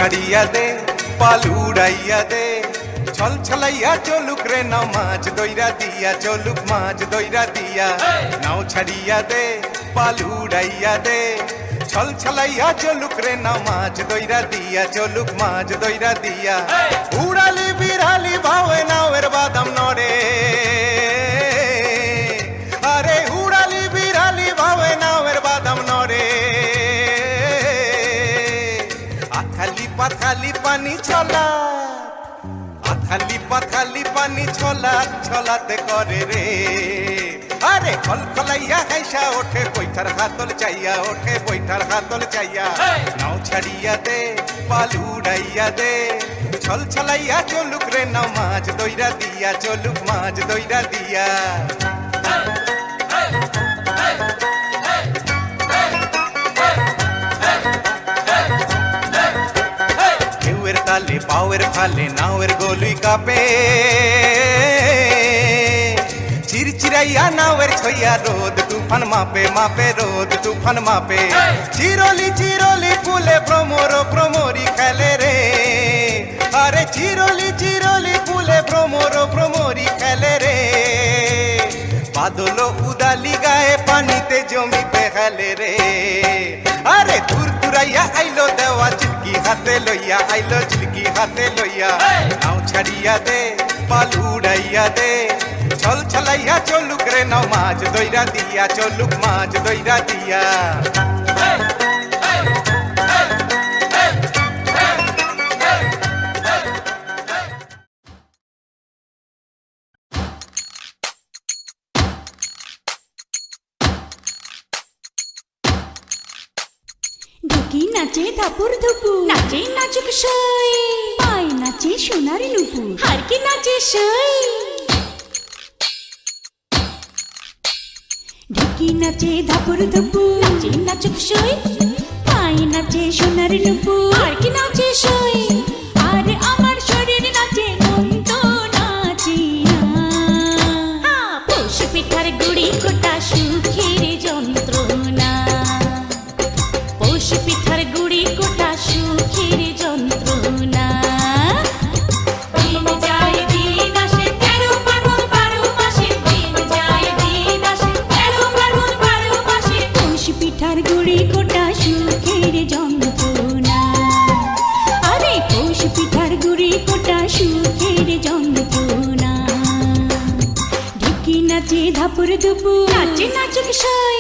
ছাড়িয়া দে পাল উড়াইয়া দে ছল ছলাইয়া চলুক রে নাও মাছ দইরা দিয়া চলুক মাছ দইরা দিয়া নাও ছাড়িয়া দে পাল উড়াইয়া দে ছল ছলাইয়া চলুক রে নাও মাছ দইরা দিয়া চলুক মাছ দইরা দিয়া উড়ালি বিড়ালি ভাবে নাওয়ের বাদাম নড়ে আরে উড়ালি বিড়ালি ভাবে নাওয়ের বাদাম নড়ে আথালি পাথালি পানি ছলা আথালি পাথালি পানি ছলা ছলাতে করে রে আরে খলখলাইয়া হাইসা ওঠে বৈঠার হাতল চাইয়া ওঠে বৈঠার হাতল চাইয়া নাও ছাড়িয়া দে পাল উড়াইয়া দে ছল ছলাইয়া চলুক রে নাও মাছ দইরা দিয়া চলুক মাছ দইরা দিয়া ঢেউয়ের তালে পাওয়ের ফালে নাওয়ের গলুই কাপে চিরচিরাইয়া নাওয়ের ছইয়া রোদ তুফান মাপে মাপে রোদ তুফান মাপে চিরলি চিরলি ফুলে ভ্রমর ভ্রমরি খেলে রে আরে চিরলি চিরলি ফুলে ভ্রমর ভ্রমরি খেলে রে বাদল উদালি গায়ে পানিতে জমিতে খেলে রে আরে দূর দূরাইয়া আইলো দেওয়া চিলকি হাতে লইয়া আইলো চিলকি হাতে লইয়া নাও ছাড়িয়া দে পাল উড়াইয়া দে ছল ছলাইয়া চলুক রে নাও মাছ দইরা দিয়া চলুক মাছ দইরা দিয়া ঢুকি নাচে ধাপুর ধুপু নাচে নাচুক সই পায় নাচে সোনার নুপুর হারকি নাচে সই ঢুকি নাচে ধাপুর ধুপু নাচে নাচুক সই পায় নাচে সোনার নুপুর হারকি নাচে সই আর আমার শরীর নাচে মন তো নাচি না পৌষ পিঠার গুড়ি কোটা সুখের যন্ত্রণা পৌষ পিঠার গুড়ি কোটা সুখের যন্ত্রণা দিন যায় দিন আসে 13 পার্বণ 12 মাসে দিন যায় দিন আসে 13 পার্বণ 12 মাসে পৌষ পিঠার গুড়ি কোটা সুখের যন্ত্রণা আরে পৌষ পিঠার গুড়ি কোটা সুখের যন্ত্রণা ঢুকি নাচে ধাপুর ধুপু নাচে নাচুক সই